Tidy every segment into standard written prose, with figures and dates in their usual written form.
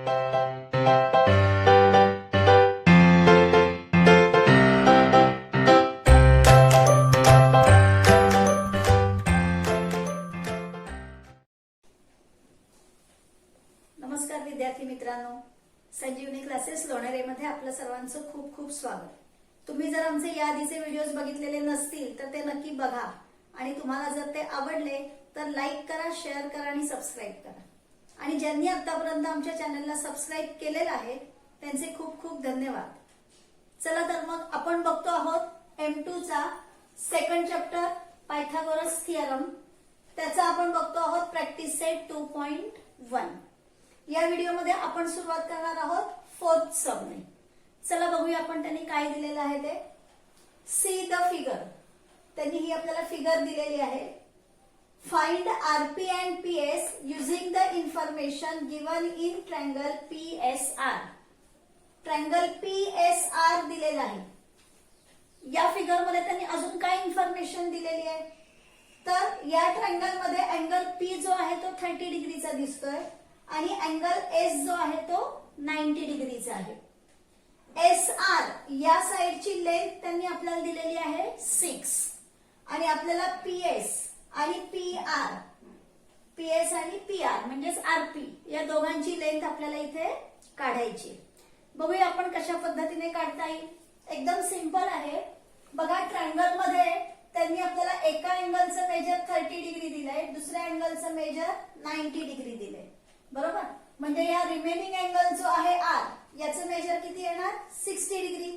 नमस्कार विद्यार्थी मित्रांनो, संजीवनी क्लासेस लोणेरेमध्ये आपलं सर्वांचं खूप खूप स्वागत. तुम्ही जर आमचे याआधीचे व्हिडिओज बघितलेले नसतील तर ते नक्की बघा आणि तुम्हाला जर ते आवडले तर लाईक करा, शेअर करा आणि सबस्क्राईब करा. आणि ज्यांनी आतापर्यंत आमच्या चॅनलला सबस्क्राईब केलेलं आहे त्यांचे खूप खूप धन्यवाद. चला तर मग आपण बघतो आहोत M2 चा सेकंड चॅप्टर पायथागोरस थिअरम. त्याचा आपण बघतो आहोत प्रॅक्टिस सेट 2.1. या व्हिडिओमध्ये आपण सुरुवात करणार आहोत फोर्थ सबने. चला बघूया आपण त्यांनी काय दिलेलं आहे ते. See the figure. त्यांनी ही आपल्याला फिगर दिलेली आहे. Find RP and PS using the information given in triangle PSR. Triangle PSR दिलेला आहे. या फिगर मध्ये त्यांनी अजून काय इन्फॉर्मेशन दिलेली आहे तर या ट्रायंगल मध्ये अँगल पी जो आहे तो 30 डिग्रीचा दिसतोय आणि अँगल एस जो आहे तो 90 डिग्रीचा आहे. एस आर या साइडची लेंथ त्यांनी आपल्याला दिलेली आहे 6 आणि आपल्याला पीएस आणि पीआर, पीएस आणि पीआर म्हणजेच आरपी या दोघांची लेंथ आपल्याला इथे काढायची. बघूया आपण कशा पद्धतीने काढता येईल. एकदम सिंपल आहे. बघा ट्रायंगल मध्ये त्यांनी आपल्याला एका अँगलचं मेजर 30 डिग्री दिलंय, दुसऱ्या अँगलचं मेजर 90 डिग्री दिलंय. बरोबर. म्हणजे या रिमेनिंग अँगल जो आहे आर याचं मेजर किती येणार 60 डिग्री.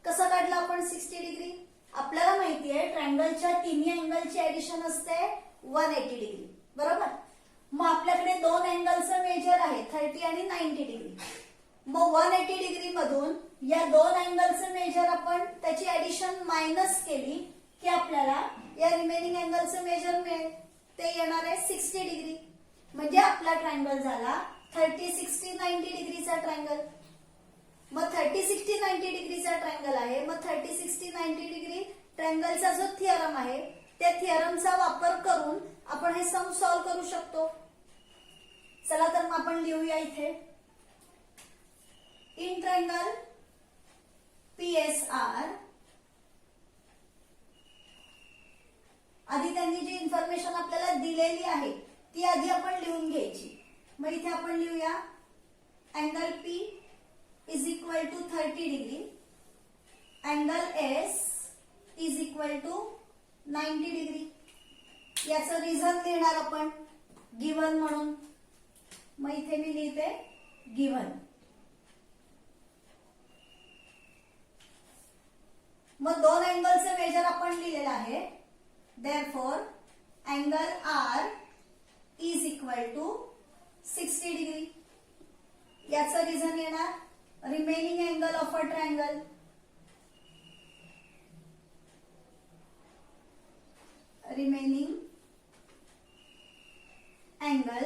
कसं काढलं आपण 60 डिग्री. आपल्याला माहिती आहे ट्रायंगलच्या तिन्ही अँगलची ऍडिशन असते 180 डिग्री. बरोबर. मग आपल्याकडे दोन अँगलचं मेजर आहे 30 आणि 90 डिग्री. मग 180 डिग्री मधून या दोन अँगलचं मेजर आपण त्याची ऍडिशन मायनस केली की आपल्याला या रिमेनिंग अँगलचं मेजर मिळेल. ते येणार आहे 60 डिग्री. म्हणजे आपला ट्रायंगल झाला 30, 60, 90 डिग्रीचा ट्रायंगल. मग 30, 60, 90 डिग्रीचा ट्रायंगल आहे. मग 30, 60, 90 डिग्री ट्रायंगलचा जो थिअरम आहे त्या थिअरमचा वापर करून आपण हे सम सॉल्व्ह करू शकतो. चला तर मग आपण लिहूया इथे. इन ट्रायंगल पीएसआर आधी त्यांनी जी इन्फॉर्मेशन आपल्याला दिलेली आहे ती आधी आपण लिहून घ्यायची. मग इथे आपण लिहूया angle P is equal to 30 degree, angle S is equal to 90 degree. याचं रिझन लिहिणार आपण गिवन म्हणून. मग इथे मी लिहिते गिवन. मग दोन अँगलचं मेजर आपण लिहिलेलं आहे. Therefore angle R is equal to 60 degree. याचं रिझन येणार remaining angle of a triangle. Remaining angle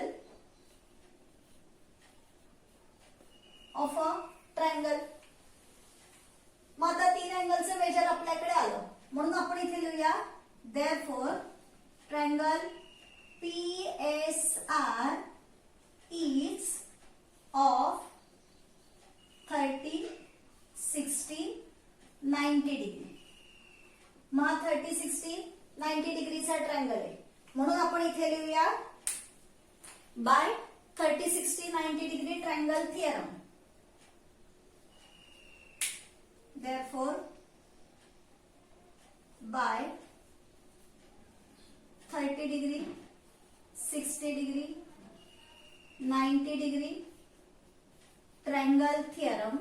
of a triangle. मग आता तीन अँगलचं मेजर आपल्याकडे आलं म्हणून आपण इथे लिहूया therefore triangle PSR is of 30, 60, 90 degree. मग 30, 60, 90 डिग्रीचा ट्रायंगल आहे म्हणून आपण इथे लिहूया by 30, 60, 90 degree triangle theorem. Therefore, by 30 degree, 60 degree, 90 degree triangle theorem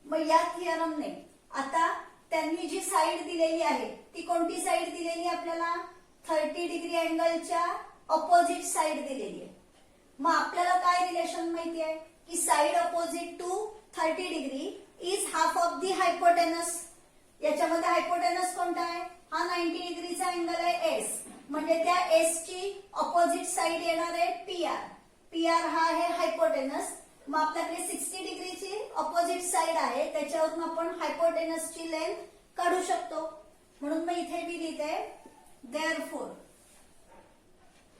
मग या थिअरमने आता त्यांनी जी साइड दिलेली आहे ती कोणती साइड दिलेली आपल्याला 30 डिग्री अँगलच्या ऑपोजिट साइड दिलेली आहे. मग आपल्याला काय रिलेशन माहिती आहे की side opposite to 30 degree is half of the hypotenuse. याच्यामध्ये हायपोटेनस कोणता आहे हा 90 डिग्रीचा अँगल आहे एस. म्हणजे त्या एस ची ऑपोजिट साइड येणार आहे पीआर. पीआर हा आहे हायपोटेनस. मग आपल्याकडे 60 डिग्रीची ऑपोजिट साइड आहे त्याच्यावरून आपण हायपोटेनसची लेंथ काढू शकतो. म्हणून मग इथे मी लिहिते देअरफोर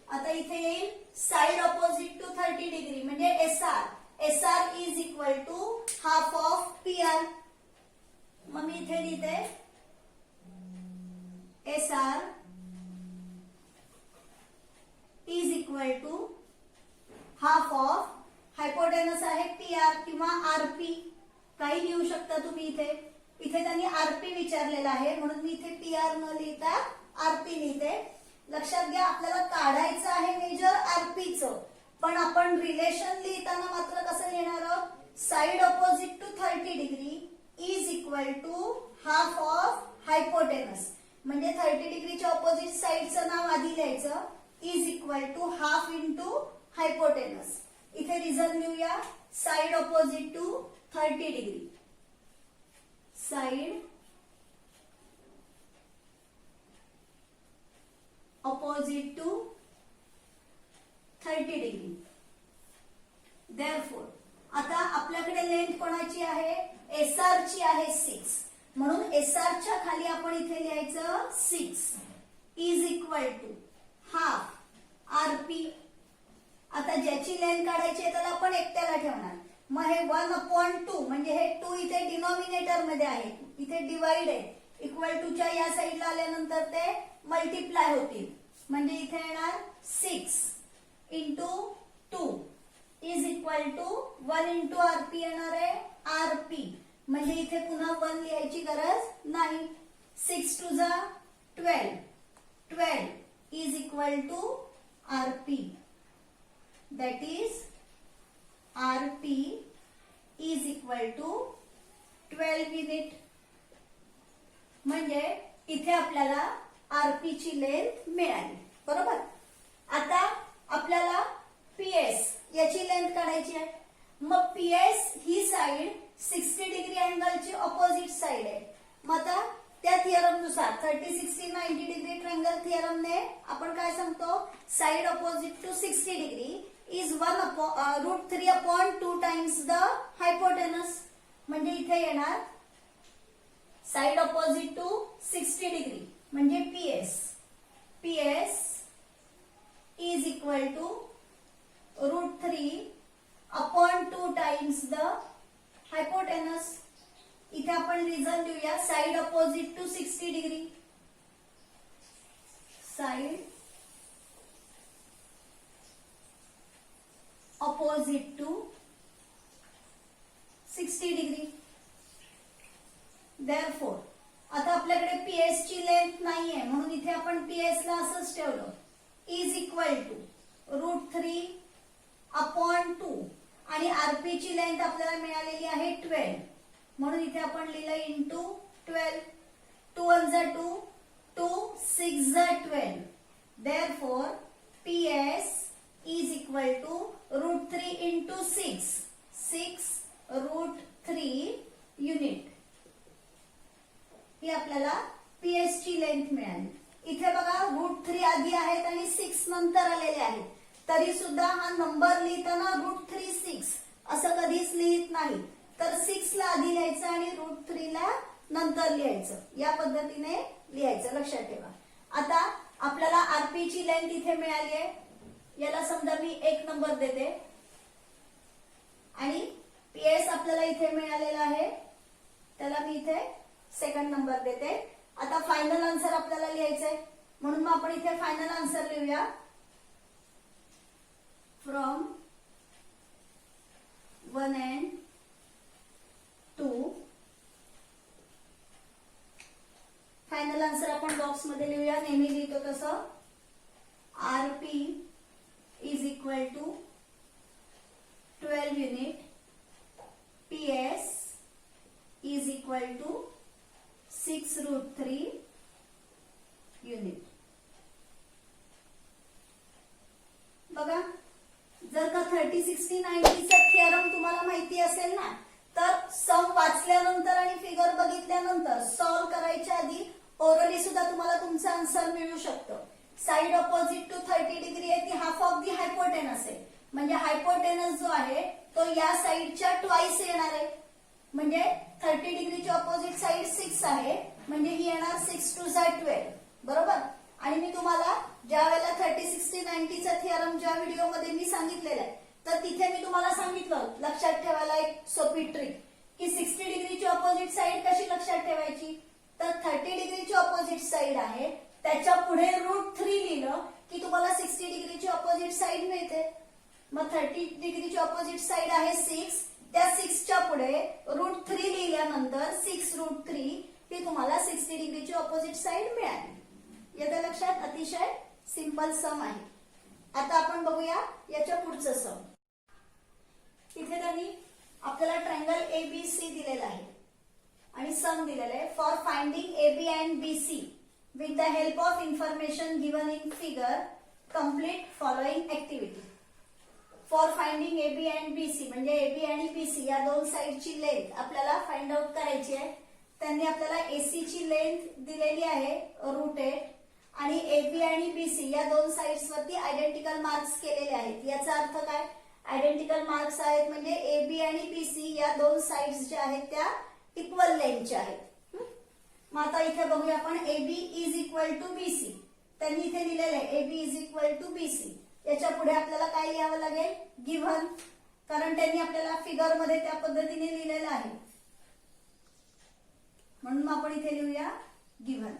आता इथे येईल साइड ऑपोजिट टू 30 डिग्री म्हणजे SR is equal to half of PR. मग मी इथे लिहिते SR is equal to half of hypotenuse आहे पीआर किंवा आरपी काही लिहू शकता तुम्ही. इथे त्यांनी आरपी विचारलेला आहे म्हणून मी इथे पीआर न लिहिता आरपी लिहिते. लक्षात घ्या आपल्याला काढायचं आहे मेजर आरपीचं, पण आपण रिलेशन लिहिताना मात्र कसं लिहिणार आहोत, side opposite to 30 degree is equal to half of hypotenuse. म्हणजे 30 डिग्रीच्या ऑपोजिट साइडचं नाव आधी लिहायचं, is equal to half into hypotenuse. इथे रिझन लिहूया, side opposite to 30 degree, side opposite to 30 degree. Therefore आता आपल्याकडे लेंथ कोणाची आहे, एसआर ची आहे 6, म्हणून एसआर च्या खाली आपण इथे लिहायचं 6 is equal to half RP. आता ज्याची लेंथ काढायची आहे त्याला आपण एकट्याला ठेवणार. मग हे 1/2 म्हणजे हे 2 इथे डिनॉमिनेटर मध्ये आहे, इथे डिवाइड आहे. इक्वल टू च्या या साईडला आल्यानंतर ते मल्टिप्लाय होतील म्हणजे इथे येणार 6 into 2 is equal to 1 into RP येणार आहे आरपी. म्हणजे इथे पुन्हा 1 लिहायची गरज नाही. 6 टू जा 12 is equal to RP. That is RP is equal to 12 unit. म्हणजे इथे आपल्याला आरपी ची लेंथ मिळाली. बरोबर. आता आपल्याला पीएस याची लेंथ काढायची आहे. मग पीएस ही साइड 60 डिग्री अँगलची ऑपोजिट साइड आहे. मग आता त्या थिअरम नुसार 30, 60, 90 डिग्री ट्रायंगल थिअरमने आपण काय सांगतो, side opposite to 60 degree is √3/2 times the hypotenuse. म्हणजे इथे येणार साइड ऑपोजिट टू 60 डिग्री म्हणजे PS is equal to √3/2 times the hypotenuse. इथे आपण रिझन लिहूया, side opposite to 60 degree, side opposite to 60 degree. Therefore आता आपल्याकडे पीएस ची लेंथ नाहीये म्हणून इथे आपण पीएस ला असंच ठेवलं, इज इक्वल टू √3/2 आणि आरपी ची लेंथ आपल्याला मिळालेली आहे 12 म्हणून इथे आपण लिहिलं इंटू 12. 2 1 जा 2, 2 6 जा 12. Therefore PS is equal to √3 into 6 √3 unit. ही आपल्याला पीएस ची लेंथ मिळाली. इथे बघा √3 आधी आहेत आणि 6 नंतर आलेले आहेत, तरी सुद्धा हा नंबर लिहिताना √3 6 असं कधीच लिहित नाही. तर 6 ला आधी लिहायचं आणि √3 ला नंतर लिहायचं, या पद्धतीने लिहायचं. लक्षात ठेवा. आता आपल्याला आरपी ची लेंथ इथे मिळाली आहे, याला समजा मी 1 नंबर देते आणि पीएस आपल्याला इथे मिळालेला आहे त्याला मी इथे सेकंड नंबर देते. आता फायनल आन्सर आपल्याला लिहायचंय म्हणून मग आपण इथे फायनल आन्सर लिहूया, फ्रॉम 1 and 2. फायनल आन्सर आपण बॉक्स मध्ये लिहूया, नेहमी लिहितो तसं. RP is equal to 12 unit, PS is equal to 6√3 unit. बघा जर का 30, 60, 90 चा थिअरम तुम्हाला माहिती असेल ना, तर सम वाचल्यानंतर आणि फिगर बघितल्यानंतर सॉल्व्ह करायच्या आधी ओरली सुद्धा तुम्हाला तुमचा आन्सर मिळू शकतो. साइड ऑपोजिट टू 30 डिग्री आहे ती हाफ ऑफ दी हायपोटेनस आहे, म्हणजे हायपोटेनस जो आहे तो या साइडच्या ट्वाइस येणार आहे. म्हणजे 30 डिग्रीची ऑपोजिट साइड 6 आहे म्हणजे ही येणार 6 2 जा 12. बरोबर. आणि ज्या वेळेला 30, 60, 90चा थिअरम ज्या व्हिडिओमध्ये मी सांगितलेला आहे, तर तिथे मी तुम्हाला सांगितलं लक्षात ठेवायला एक सोपी ट्रिक की 60 डिग्रीची ऑपोजिट साइड कशी लक्षात ठेवायची. तर 30 डिग्रीची ऑपोजिट साइड आहे, त्याच्या पुढे √3 लिहिलं की तुम्हाला 60 डिग्रीची ऑपोजिट साइड मिळते. मग 30 डिग्रीची ऑपोजिट साइड आहे 6, त्या 6च्या पुढे √3 लिहिल्यानंतर 6√3 ही तुम्हाला 60 डिग्रीची ऑपोजिट साइड मिळाली. येते लक्षात. अतिशय सिंपल सम आहे. आता आपण बघूया याच्या पुढचं सम. तिथे त्यांनी आपल्याला ट्रायंगल एबीसी दिलेला आहे आणि सम दिलेला आहे. For finding AB and BC with the help of information given in figure complete following activity. For finding AB and BC म्हणजे एबी आणि बीसी या दोन साइडची लेंथ आपल्याला फाइंड आउट करायची आहे. त्यांनी आपल्याला एसी ची लेंथ दिलेली आहे √8 आणि एबी आणि बीसी या दोन साइड्स वरती आयडेंटिकल मार्क्स केलेले आहेत. याचा अर्थ काय. आयडेंटिकल मार्क्स आहेत म्हणजे एबी आणि बीसी या दोन साइड्स ज्या आहेत त्या इक्वल लेंथच्या आहेत. मग आता इथे बघूया आपण AB is equal to BC. त्यांनी इथे लिहिलेलं आहे AB is equal to BC. याच्या पुढे आपल्याला काय लिहावं लागेल गिव्हन, कारण त्यांनी आपल्याला फिगर मध्ये त्या पद्धतीने लिहिलेलं आहे म्हणून आपण इथे लिहूया given.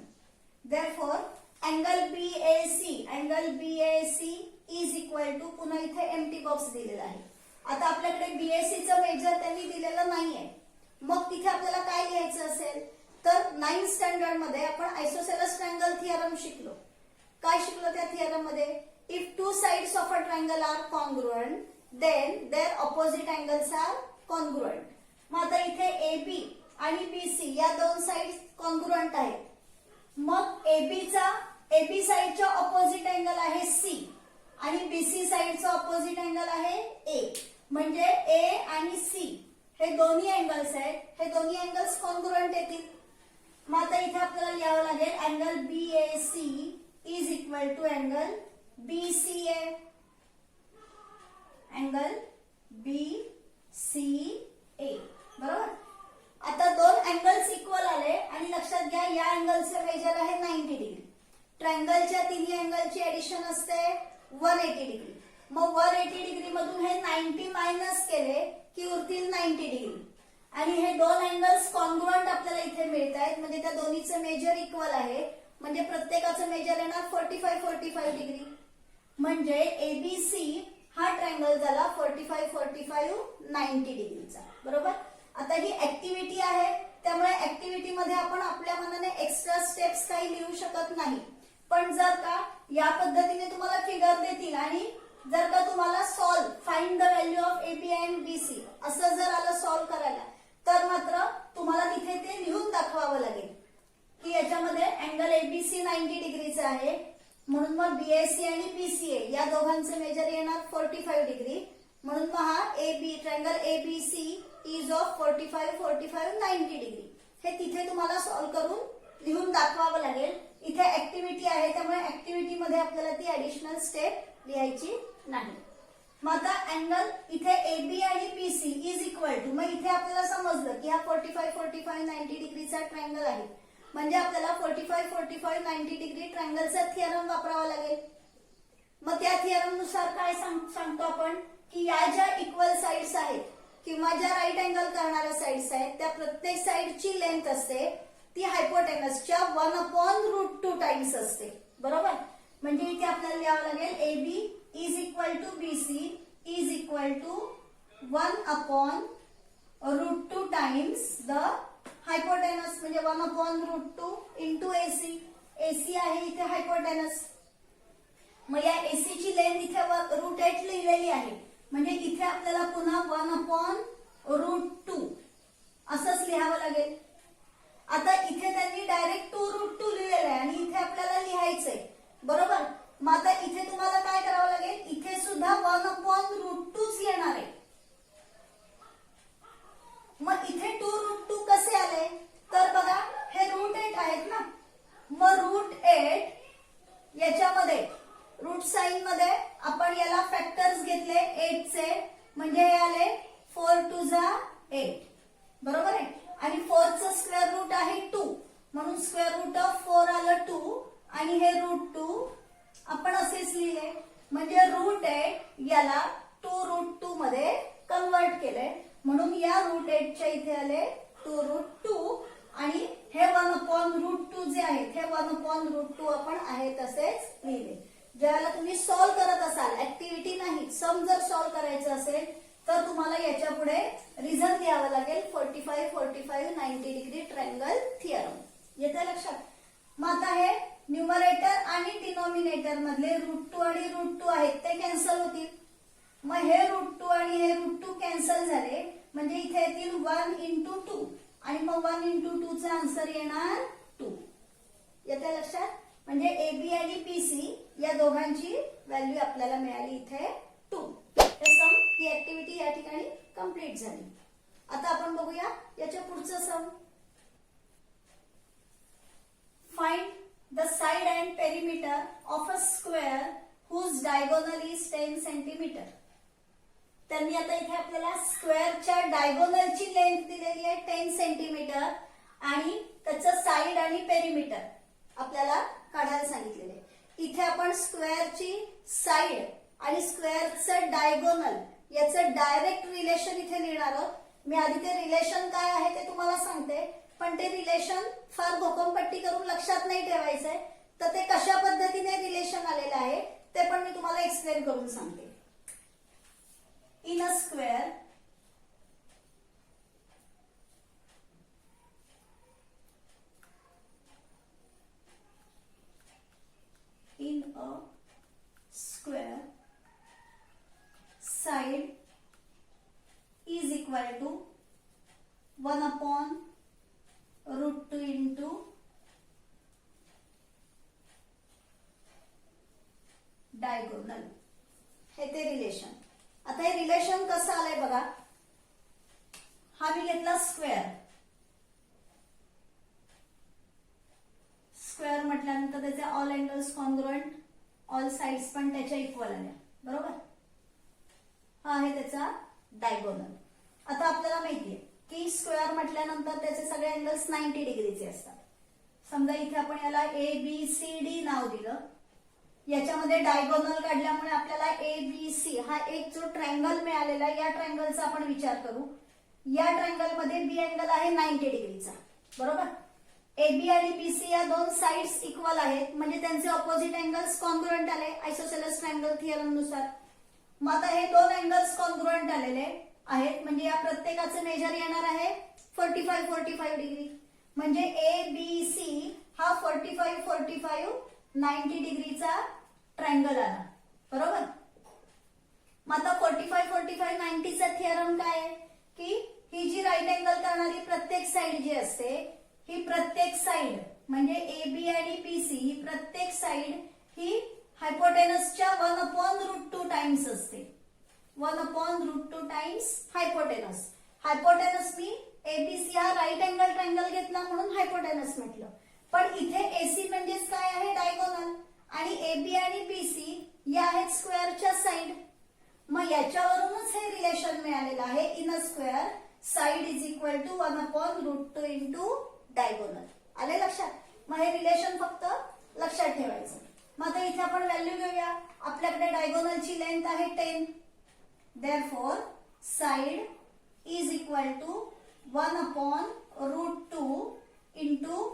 Therefore angle BAC is equal to, पुन्हा इथे एम्प्टी बॉक्स दिलेला आहे. आता आपल्याकडे बीएसीचं मेजर त्यांनी दिलेलं नाहीये, मग तिथे आपल्याला काय लिहायचं असेल तर 9th स्टँडर्ड मध्ये आपण आयसोसेलस ट्रायंगल थिअरम शिकलो. काय शिकलो त्या थिअरम मध्ये. If two sides of a triangle are congruent then their opposite angles are congruent. मग आता इथे एबी आणि बीसी या दोन साइड्स कॉन्ग्रुएंट आहेत. मग एबी साइडच्या ऑपोजिट अँगल आहे सी आणि बीसी साइडचा ऑपोजिट अँगल आहे ए. म्हणजे ए आणि सी हे दोन्ही अँगल्स आहेत, हे दोन्ही अँगल्स कॉन्ग्रुएंट येतील. मग आता इथे आपल्याला लिहावं लागेल angle BAC is equal to angle BCA. Angle BCA बरोबर. आता दोन अँगल्स इक्वल आले आणि लक्षात घ्या या अँगलचे मेजर आहे 90 डिग्री. ट्रायंगलच्या तिन्ही अँगलची ऍडिशन असते 180 डिग्री. मग 180 डिग्री मधून हे 90 मायनस केले की उरतील 90 डिग्री आणि हे दोन अँगल्स कॉन्ग्रुएंट आपल्याला इथे मिळत आहेत म्हणजे त्या दोन्हीचं मेजर इक्वल आहे. म्हणजे प्रत्येकाचं मेजर येणार 45 डिग्री. म्हणजे एबीसी हा ट्रायंगल झाला 45 90 डिग्रीचा बरोबर. आता ही ऍक्टिव्हिटी आहे त्यामुळे ऍक्टिव्हिटी मध्ये आपण आपल्या मनाने एक्स्ट्रा स्टेप्स काही लिहू शकत नाही. पण जर का या पद्धतीने तुम्हाला फिगर देतील आणि जर का तुम्हाला solve find the value of AB and BC असं जर आलं सॉल्व करायला तर मात्र तुम्हाला तिथे ते लिहून दाखवावं लागेल की याच्यामध्ये अँगल एबीसी 90 डिग्रीचा आहे म्हणून मग बीएसी आणि बीसीए या दोघांचे मेजर येणार 45 डिग्री. म्हणून मग हा AB triangle ABC is of 45 90 degree. हे तिथे तुम्हाला सॉल्व करून लिहून दाखवावं लागेल. इथे ऍक्टिव्हिटी आहे त्यामुळे ऍक्टिव्हिटी मध्ये आपल्याला ती ऍडिशनल स्टेप लिहायची नाही. मग आता अँगल इथे एबी आणि बीसी इज इक्वल टू, मग इथे आपल्याला समजलं की हा 45 90 डिग्रीचा ट्रायंगल आहे म्हणजे आपल्याला 45 90 डिग्री ट्रायंगलचा थिअरम वापरावा लागेल. मग त्या थिअरम नुसार काय सांगतो आपण की या ज्या इक्वल साइड्स आहेत किंवा ज्या राईट अँगल करणाऱ्या साइड्स आहेत त्या प्रत्येक साइडची लेंथ असते ती हायपोटेनसच्या 1/√2 टाइम्स असते बरोबर. म्हणजे इथे आपल्याला लिहावं लागेल AB is equal to BC is equal to 1/√2 times the hypotenuse म्हणजे 1/√2 इंटू एसी. एसी आहे इथे हायपोटेनस. मग या एसी ची लेंथ इथे √8 लिहिलेली आहे म्हणजे इथे आपल्याला पुन्हा 1/√2 असंच लिहावं लागेल. आता इथे त्यांनी डायरेक्ट 2√2 लिहिलेलं आहे आणि इथे आपल्याला लिहायचंय बरोबर. मग आता इथे तुम्हाला काय करावं लागेल इथे सुद्धा 1/√2 येणार आहे. मग इथे 2√2 कसे आले तर बघा हे √8 आहेत ना. मग √8 याच्यामध्ये रूट साइन मध्ये आपण याला फॅक्टर्स घेतले 8 चे म्हणजे हे आले 4 2 8 बरोबर आहे. आणि 4 चं स्क्वेअर रूट आहे 2 म्हणून स्क्वेअर रूट ऑफ 4 आलं 2 आणि हे √2 आपण असेच लिहिले, म्हणजे √8 याला 2√2 मध्ये कन्वर्ट केलंय, म्हणून या √8च्या इथे आले 2√2 आणि हे 1/√2 जे आहेत हे 1/√2 आपण आहे तसेच लिहिले. ज्यावेळेला तुम्ही सॉल्व्ह करत असाल, ऍक्टिव्हिटी नाही सम जर सॉल्व्ह करायचं असेल तर तुम्हाला याच्या पुढे रिझन द्यावं लागेल 45 45 90 डिग्री ट्रायंगल थिअरम. येते लक्षात? मग आता हे न्यूमरेटर आणि डिनॉमिनेटर मधले √2 आणि √2 आहेत ते कॅन्सल होतील. मग हे √2 आणि हे √2 कॅन्सल झाले म्हणजे इथे येतील 1 × 2 आणि मग 1 × 2 चा आन्सर येणार 2. येते लक्षात? म्हणजे AB आणि BC या दोघांची व्हॅल्यू आपल्याला मिळाली इथे 2. हे सम ही ऍक्टिव्हिटी या ठिकाणी कंप्लीट झाली. आता आपण बघूया याच्या पुढचं sum. Find the side and perimeter of a square whose diagonal is 10 centimetre. त्यांनी आता इथे आपल्याला स्क्वेअरच्या डायगोनलची लेंथ दिलेली आहे 10 सेंटीमीटर आणि त्याचं साइड आणि पेरिमीटर आपल्याला काढायला सांगितलेलं आहे. इथे आपण स्क्वेअरची साइड आणि स्क्वेअरचं डायगोनल याचं डायरेक्ट रिलेशन इथे लिहिणार आहोत. मी आधी ते रिलेशन काय आहे ते तुम्हाला सांगते, पण ते रिलेशन फार घोकमपट्टी करून लक्षात नाही ठेवायचंय. तर ते कशा पद्धतीने रिलेशन आलेलं आहे ते पण मी तुम्हाला एक्सप्लेन करून सांगते. In a square side is equal to 1/√2 into diagonal. हे ते रिलेशन. आता हे रिलेशन कसं आलंय बघा. हा मी घेतला स्क्वेअर. स्क्वेअर म्हटल्यानंतर त्याचे all angles congruent, all sides पण त्याच्या इक्वल आल्या, बरोबर. हा आहे त्याचा डायगोनल. आता आपल्याला माहितीये की स्क्वेअर म्हटल्यानंतर त्याचे सगळे अँगल्स 90 डिग्रीचे असतात. समजा इथे आपण याला ABCD नाव दिलं. याच्यामध्ये डायगोनल काढल्यामुळे आपल्याला ABC हा एक जो ट्रायंगल मिळालेला या ट्रायंगलचा आपण विचार करू. या ट्रायंगल मध्ये बी अँगल आहे 90 डिग्रीचा, बरोबर. AB आणि BC या दोन साइड्स इक्वल आहेत म्हणजे त्यांचे ऑपोजिट अँगल्स कॉन्ग्रुएंट आले आयसोसेलेस ट्रायंगल थिअरम नुसार. मग आता हे दोन अँगल्स कॉन्ग्रुएंट आलेले आहेत म्हणजे या प्रत्येकाचे मेजर येणार आहे 45 45 डिग्री. म्हणजे ABC हा 45 45 90 डिग्रीचा ट्रायंगल आला, बरोबर. मग आता 45 45 90 चा थिअरम काय आहे की ही जी राईट अँगल करणारी प्रत्येक साइड जी असते ही प्रत्येक साइड म्हणजे AB आणि BC ही प्रत्येक साइड ही हायपोटेनसच्या 1/√2 टाइम्स असते. 1/√2 टाइम्स हायपोटेनस. हायपोटेनस मी ABC हा राईट अँगल ट्रायंगल घेतला म्हणून हायपोटेनस म्हटलं. पण इथे AC म्हणजेच काय आहे डायगोनल आणि AB आणि BC या आहेत स्क्वेअरच्या साइड. मग याच्यावरूनच हे रिलेशन मिळालेलं आहे. In a square side is equal to 1/√2 into diagonal. आले लक्षात? मग हे रिलेशन फक्त लक्षात ठेवायचं. मग आता इथे आपण व्हॅल्यू घेऊया. आपल्याकडे डायगोनलची लेंथ आहे 10. Therefore side is equal to 1/√2 into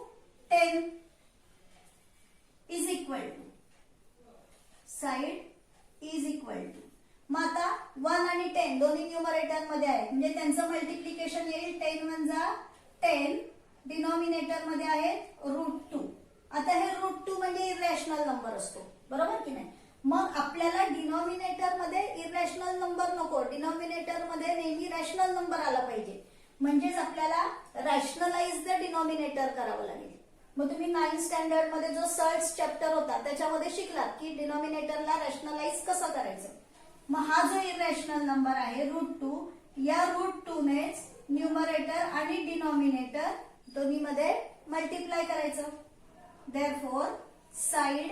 10 is equal to side is equal to. मग आता 1 आणि 10 दोन्ही न्यूमरेटर मध्ये आहेत म्हणजे त्यांचं मल्टिप्लिकेशन येईल 10 × 10. डिनॉमिनेटर मध्ये आहेत √2. आता हे √2 म्हणजे इरॅशनल नंबर असतो, बरोबर की नाही. मग आपल्याला डिनॉमिनेटर मध्ये इरॅशनल नंबर नको, डिनॉमिनेटर मध्ये नेहमी रॅशनल नंबर आला पाहिजे. म्हणजेच आपल्याला रॅशनलाइज द डिनॉमिनेटर करावं लागेल. मग तुम्ही 9th स्टँडर्ड मध्ये जो सर्च चॅप्टर होता त्याच्यामध्ये शिकलात की डिनॉमिनेटरला रॅशनलाइज कसं करायचं. मग हा जो इरॅशनल नंबर आहे √2 या √2 नेच न्यूमरेटर आणि डिनॉमिनेटर दोन्ही मध्ये मल्टिप्लाय करायचं. Therefore side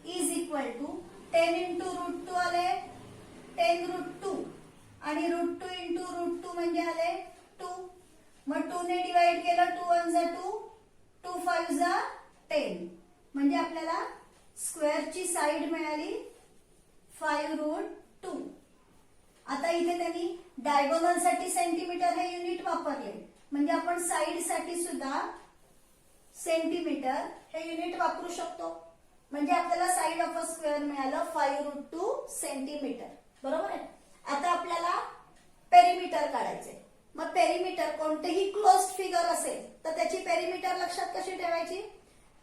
is equal to 10 into √2 आले 10 √2 आणि √2 इंटू √2 म्हणजे आले 2. मग 2 ने डिवाइड केलं 2 × 1 = 2, 2 × 5 = 10 म्हणजे आपल्याला स्क्वेअरची साइड मिळाली 5√2. आता इथे त्यांनी डायगोनल साठी सेंटीमीटर हे युनिट वापरले, म्हणजे आपण साइड साठी सुद्धा सेंटीमीटर हे युनिट वापरू शकतो. म्हणजे आपल्याला साइड ऑफ अ स्क्वेअर मिळालं 5√2 सेंटीमीटर. बरोबर आहे. आता आपल्याला पेरिमीटर काढायचे. मग पेरिमीटर कोणतेही क्लोज्ड फिगर असेल तर त्याची पेरिमीटर लक्षात कशी ठेवायची?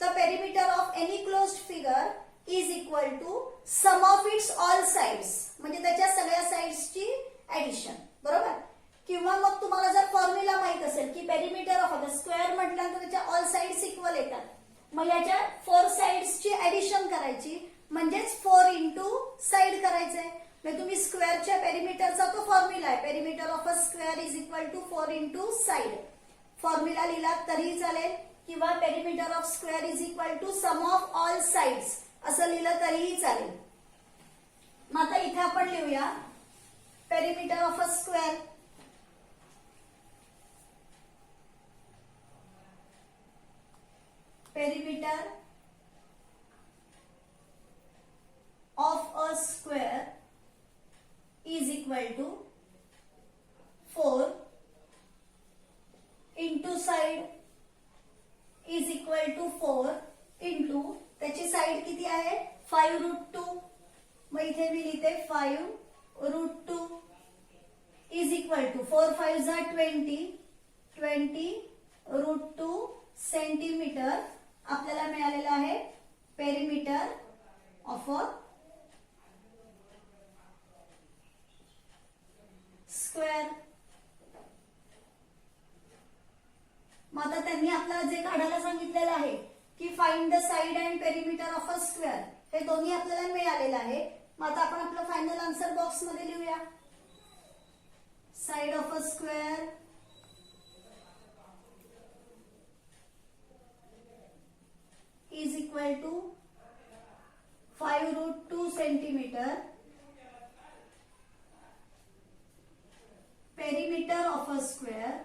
तर perimeter of any closed figure is equal to sum of its all sides, म्हणजे त्याच्या सगळ्या साइड्सची ऍडिशन. बरोबर. किंवा मग तुम्हाला जर फॉर्म्युला माहित असेल की पेरिमीटर ऑफ अ स्क्वेअर म्हटल्यानंतर त्याच्या ऑल साइड्स इक्वल येतात, मग याच्या 4 साइड्सची ऍडिशन करायची, म्हणजेच 4 इंटू साइड करायचंय. म्हणजे तुम्ही स्क्वेअरच्या पेरिमीटरचा तो फॉर्म्युला आहे, perimeter of a square is equal to 4 into side. Formula लिहिला तरीही चालेल, किंवा perimeter of square is equal to sum of all sides असं लिहिलं तरीही चालेल. मग आता इथे आपण लिहूया perimeter of a square. Perimeter of a square is equal to 4 into side is equal to 4 into त्याची साइड किती आहे 5√2. मग इथे मी लिहिते 5√2 इज इक्वल टू 4 5 जा 20√2 सेंटीमीटर आपल्याला मिळालेला आहे पेरिमीटर ऑफ अ स्क्वेअर. मग आता त्यांनी आपल्याला जे काढायला सांगितलेलं आहे की find the side and perimeter of a square, हे दोन्ही आपल्याला मिळालेलं आहे. मग आता आपण आपलं फायनल आन्सर बॉक्स मध्ये लिहूया. Side of a square is equal to 5√2 centimetre. Perimeter of a square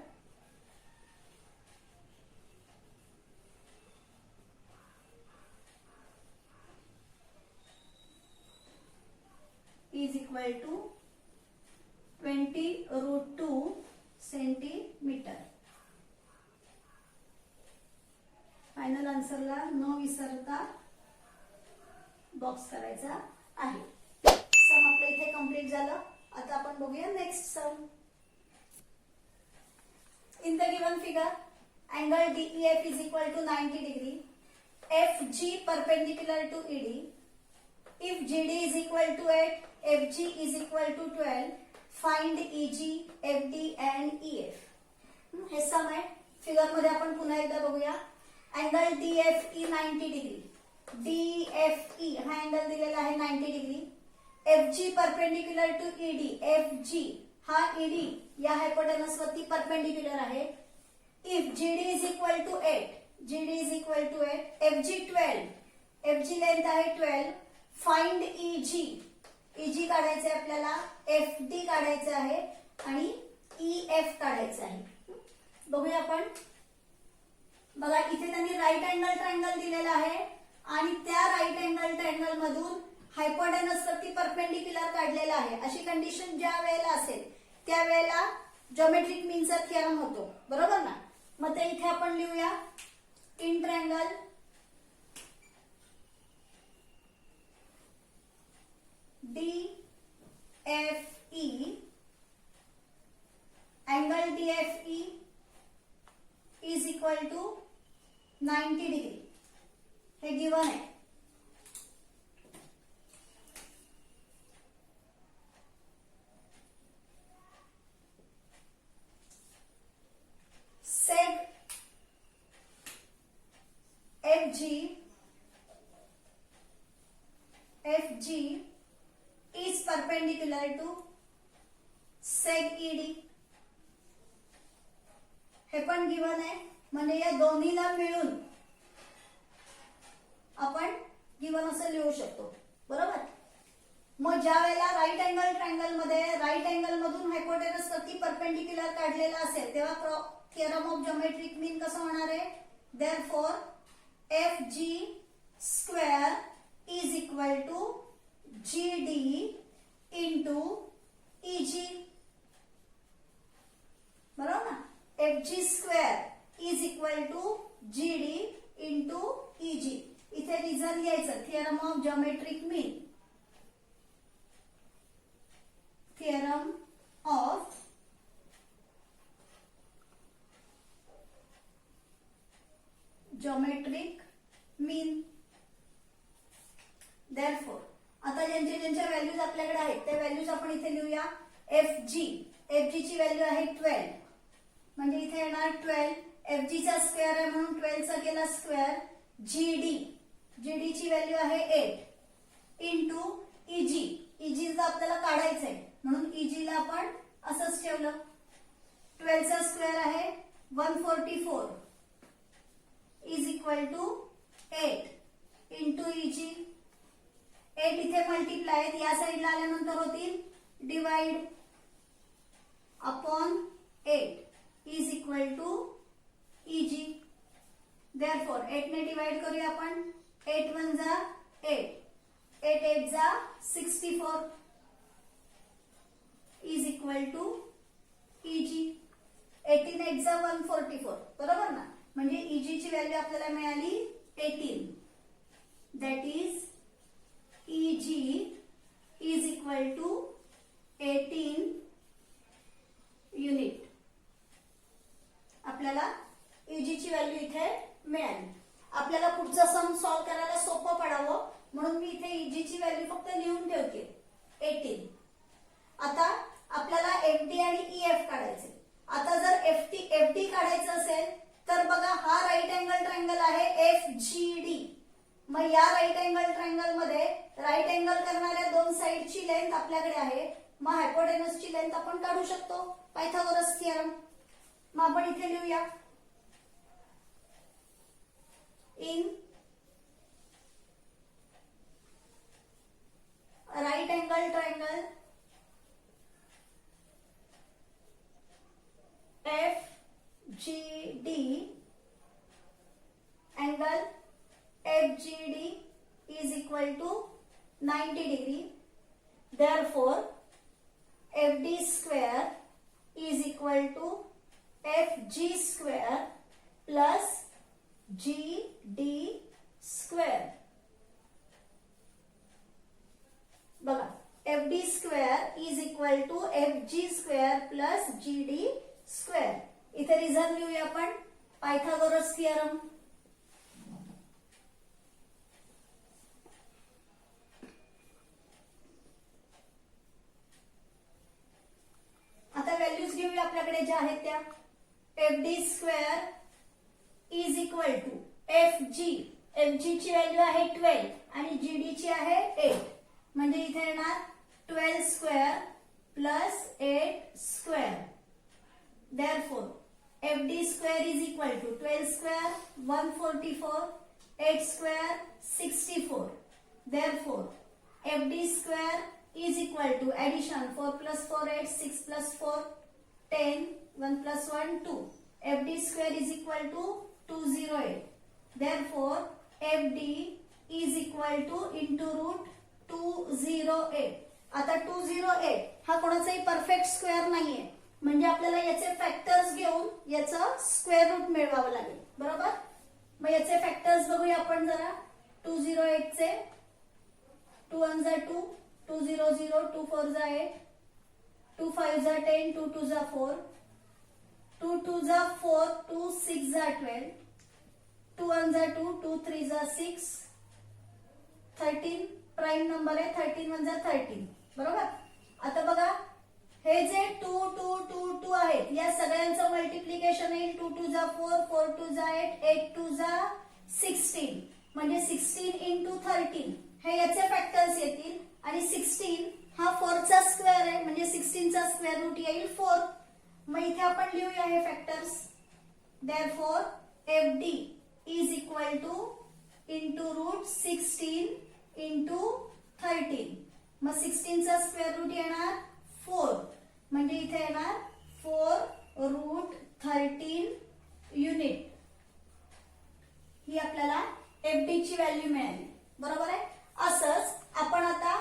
is equal to 20√2 centimetre. Final आन्सरला न विसरता बॉक्स करायचा आहे. सम आपलं इथे कंप्लीट झालं. आता आपण बघूया next sum. In the given figure, angle DEF is equal to 90 degree. FG perpendicular to ED. If GD is equal to 8, FG is equal to 12. Find EG, FD and EF. हे सम आहे. Figure मध्ये आपण पुन्हा एकदा बघूया. Angle DFE 90 degree. DFE हा angle दिलेला आहे 90 degree. FG perpendicular to ED. FG हा ED या हायपोटेनस वरती परपेंडिक्युलर आहे. If GD is equal to 8, GD is equal to 8, FG 12, FG length आहे 12. फाइंड EG, EG काढायचं आहे आपल्याला, FD काढायचं आहे आणि EF काढायचं आहे. बघूया आपण. बघा इथे त्यांनी राईट अँगल ट्रायंगल दिलेला आहे आणि त्या राईट अँगल ट्रायंगल मधून हायपोटेनस वरती परपेंडिक्युलर काढलेला आहे. अशी कंडिशन ज्या वेळेला असेल त्यावेळेला जॉमेट्रिक मीनचा थिअरम होतो. बरोबर ना. मग ते इथे आपण लिहूया. In triangle DFE, angle DFE is equal to 90 degree. हे गिवन आहे. Seg FG is perpendicular to seg ED. हे पण गिवन आहे. म्हणजे या दोन्हीला मिळून आपण गिवन असं लिहू शकतो. बरोबर. मग ज्या वेळेला राईट अँगल ट्रायंगल मध्ये राईट अँगल मधून हायपोटेनस वरती परपेंडिक्युलर काढलेला असेल तेव्हा थिअरम ऑफ जॉमेट्रिक मीन कसं होणार आहे. Therefore FG square GD into EG, बरोबर ना. FG square is equal to GD into EG. इथे रिझन घ्यायचं, theorem of geometric mean. Theorem of geometric mean. Therefore आता ज्यांच्या व्हॅल्यूज आपल्याकडे आहेत त्या व्हॅल्यूज आपण इथे लिहूया. FG ची व्हॅल्यू आहे 12, म्हणजे इथे येणार 12. FG चा स्क्वेअर आहे म्हणून 12 चा केला स्क्वेअर. GD ची व्हॅल्यू आहे 8 इंटू EG ला आपल्याला काढायचंय म्हणून EG ला आपण असंच ठेवलं. 12 चा स्क्वेअर आहे 144 is equal to 8 into EG. 8 इथे मल्टिप्लाय आहेत, या साईडला आल्यानंतर होतील divide upon 8 is equal to EG. Therefore 8 ने डिवाइड करूया आपण. 8 1 जा 8, 8 8 जा 64 इज इक्वल टू EG. 18 8 जा 144, बरोबर ना. म्हणजे EG ची व्हॅल्यू आपल्याला मिळाली 18. That is EG is equal to 18 unit. आपल्याला EG ची व्हॅल्यू इथे मिळाली. आपल्याला पुढचा सम सॉल्व्ह करायला सोपं पडावं म्हणून मी इथे EG ची व्हॅल्यू फक्त लिहून ठेवते 18. आता आपल्याला FD आणि EF काढायचे. आता जर FD काढायचं असेल तर बघा, हा राईट अँगल ट्रायंगल आहे FGD. मग या राईट अँगल ट्रायंगल मध्ये राईट अँगल करणाऱ्या दोन साइडची लेंथ आपल्याकडे आहे. मग हायपोटेनसची लेंथ आपण काढू शकतो, पायथागोरस थिअरम. मग आपण इथे लिहूया. In right angle triangle FGD, angle FGD is equal to 90 degree. Therefore, FD square is equal to FG square plus GD square. बघा, FD square is equal to FG square plus GD square. इथे reason लिहूया आपण, Pythagoras theorem. आता values घेऊया आपल्याकडे ज्या आहेत त्या. FD square is equal to FG ची व्हॅल्यू आहे 12 आणि GD ची आहे 8, म्हणजे इथे येणार 12 square plus 8 square. Therefore, FD square is equal to 12 square 144, 8 square 64. Therefore, FD square is equal to addition 4 plus 4 8, 6 plus 4 10, 1 plus 1 2. FD square is equal to 208. Therefore, FD is equal to into root 208. आता 208 हा कोणाचाही perfect square नाहीये, म्हणजे आपल्याला याचे factors घेऊन याचं square route मिळवावं लागेल, बरोबर. मग याचे फॅक्टर्स बघूया आपण जरा. 208 चे 2 1 जा 2, 2 0 0, 2 4 जा 8, 2 5 जा 10, 2 2 जा 4, 2 2 जा 4, 2 6 जा 12, 2 1 जा 2, 2 3 जा 6, 13 प्राइम नंबर आहे, 13 1 जा 13, बरोबर. आता बघा, हे जे 2 2 2 2 आहेत या सगळ्यांचं मल्टिप्लिकेशन येईल. 2 2 जा 4, 4 2 जा 8, 8 2 जा 16, म्हणजे 16 इंटू 13 हे याचे फॅक्टर्स येतील. आणि 16 हा 4 चा स्क्वेअर आहे, म्हणजे 16 चा स्क्वेअर रूट येईल 4. मग इथे आपण लिहूया हे factors. Therefore FD is equal to into root 16 into 13. मग 16 चा स्क्वेअर रूट येणार 4, म्हणजे इथे येणार 4 रूट 13 युनिट. ही आपल्याला FD ची व्हॅल्यू मिळाली, बरोबर आहे. असंच आपण आता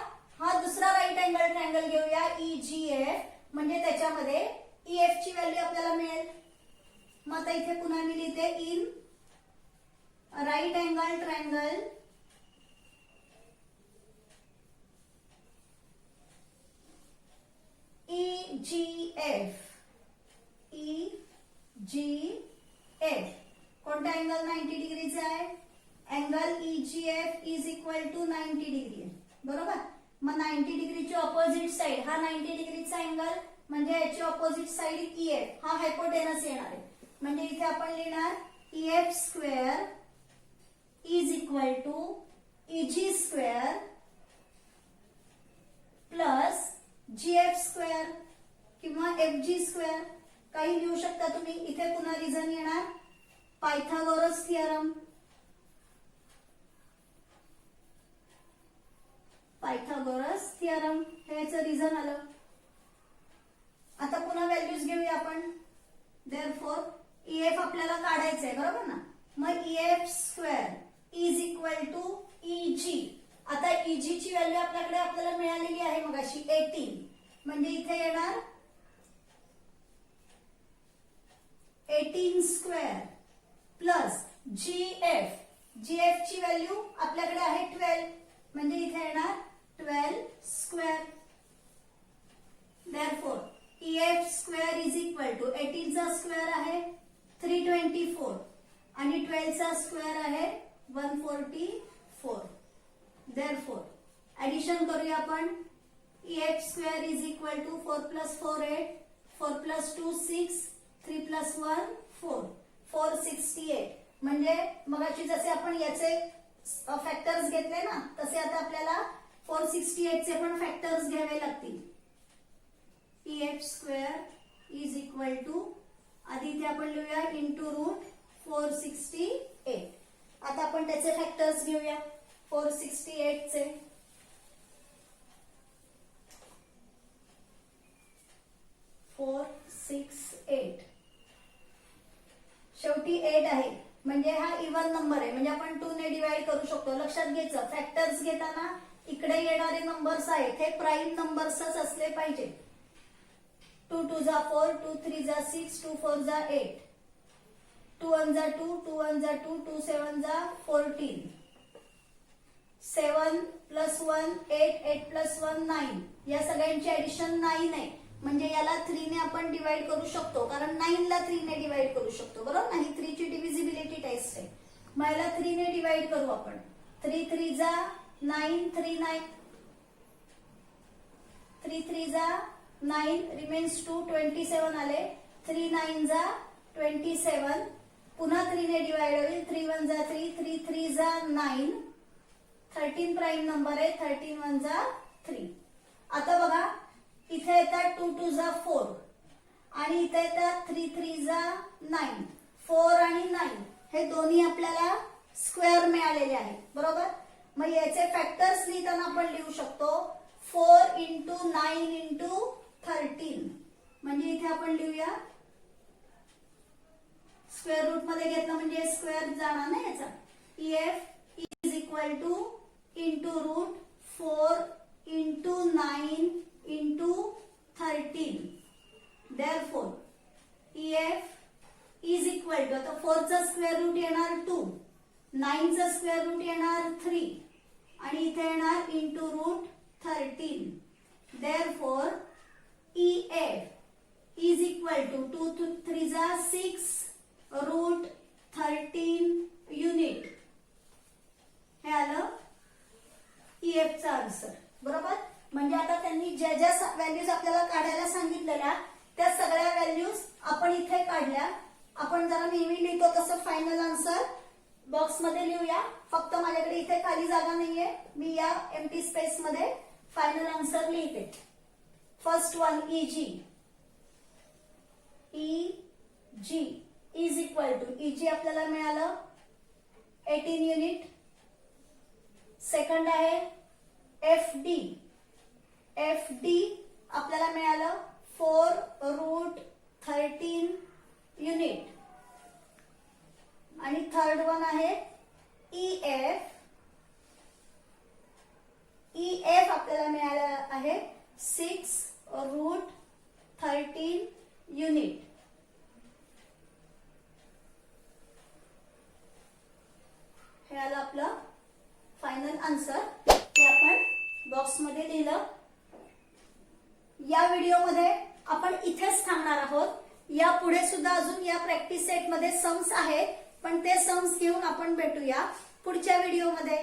पुन्हा मी लिहिते in right angle triangle EGF कोणता अँगल 90 डिग्रीचा आहे? Angle EGF is equal to 90 degree, बरोबर. मग 90 डिग्रीची ऑपोजिट साइड, हा 90 डिग्रीचा अँगल म्हणजे याची ऑपोजिट साइड EF, हा हायपोटेनस येणार आहे. म्हणजे इथे आपण लिहिणार EF square is equal to EG square plus GF square किंवा FG स्क्वेअर, काही लिहू शकता तुम्ही. इथे पुन्हा रिझन येणार पायथागोरस थिअरम. पायथागोरस थिअरम हे याचं रिझन आलं. आता पुन्हा व्हॅल्यूज घेऊया आपण. देअरफॉर EF आपल्याला काढायचं आहे, बरोबर ना. मग EF square is equal to EG. आता EG ची व्हॅल्यू आपल्याकडे आपल्याला मिळालेली आहे मगाशी 18, म्हणजे इथे येणार 18 स्क्वेअर प्लस GF ची व्हॅल्यू आपल्याकडे आहे 12, म्हणजे इथे येणार 12 square. Therefore EF square is equal to 18 चा स्क्वेअर आहे 324 आणि 12 चा स्क्वेअर आहे 144. देअरफॉर ऍडिशन करूया आपण. EF square is equal to 4 plus 4 8, 4 plus 2 6, 3 plus 1 4, 468. म्हणजे मगाशी जसे आपण याचे फॅक्टर्स घेतले ना, तसे आता आपल्याला 468 चे पण फॅक्टर्स घ्यावे लागतील. EF square is equal to, आधी इथे आपण लिहूया इंटू रूट 468. आता आपण त्याचे फॅक्टर्स घेऊया 468 चे. शेवटी 8 आहे, म्हणजे हा इव्हन नंबर आहे, म्हणजे आपण 2 ने डिवाइड करू शकतो. लक्षात घ्यायचं फॅक्टर्स घेताना इकडे येणारे नंबर्स आहेत हे प्राईम नंबर्सच असले पाहिजे. 2 2 जा 4, 2 3 जा 6, 2 4 जा 8, 2 1 जा 2, 2 1 जा 2, 2 7 जा 14, 7 प्लस 1 8, 8 प्लस 1 9. या सगळ्यांची ऍडिशन 9 आहे, म्हणजे याला 3 ने आपण डिवाइड करू शकतो, कारण 9 ला 3 ने डिवाइड करू शकतो, बरोबर. नाही 3 ची डिव्हिजिबिलिटी टेस्ट आहे. मग याला 3 ने डिवाइड करू आपण. 3 3 जा 9, 3 9, 3 3 जा 9 रिमेन्स 2, 27 आले. 3 9 जा 27, पुन्हा 3 ने डिवाइड होईल. 3 1 जा 3, 3 3 जा 9, 13 प्राईम नंबर आहे. 13 1 जा 3. आता बघा इथे येतात 2 2 जा 4 आणि इथे येतात 3 3 जा 9. 4 आणि 9 हे दोन्ही आपल्याला स्क्वेअर मिळालेले आहेत, बरोबर. मग याचे फॅक्टर्स लिहिताना आपण लिहू शकतो 4 इंटू 9 इंटू 13. म्हणजे इथे आपण लिहूया स्क्वेअर रूट मध्ये घेतलं म्हणजे स्क्वेअर जाणार ना याचा. EF is equal to into root 4 into 9 into 13. Therefore EF is equal to, आता 4 चा स्क्वेअर रूट येणार 2, 9 चा स्क्वेअर रूट येणार 3 आणि इथे येणार into root 13. Therefore EF is equal to 2 3 जा 6 रूट 13 युनिट. हे आलं EF चा आन्सर, बरोबर. म्हणजे आता त्यांनी ज्या ज्या व्हॅल्यूज आपल्याला काढायला सांगितलेल्या त्या सगळ्या व्हॅल्यूज आपण इथे काढल्या. आपण जरा नेहमी लिहितो तसं फायनल आन्सर बॉक्स मध्ये लिहूया. फक्त माझ्याकडे इथे खाली जागा नाहीये, मी या एम्प्टी स्पेस मध्ये फायनल आन्सर लिहिते. First one EG is equal to, EG आपल्याला मिळालं 18 युनिट. सेकंड आहे FD आपल्याला मिळालं 4 रूट 13 युनिट. आणि थर्ड वन आहे EF आपल्याला मिळालं आहे 6 रूट 13 युनिट. हे आलं आपलं फायनल आन्सर, ते आपण बॉक्समध्ये लिहिलं. या व्हिडिओमध्ये आपण इथेच थांबणार आहोत. या पुढे सुद्धा अजून या प्रॅक्टिस सेट मध्ये सम्स आहेत, पण ते सम्स घेऊन आपण भेटूया पुढच्या व्हिडिओमध्ये.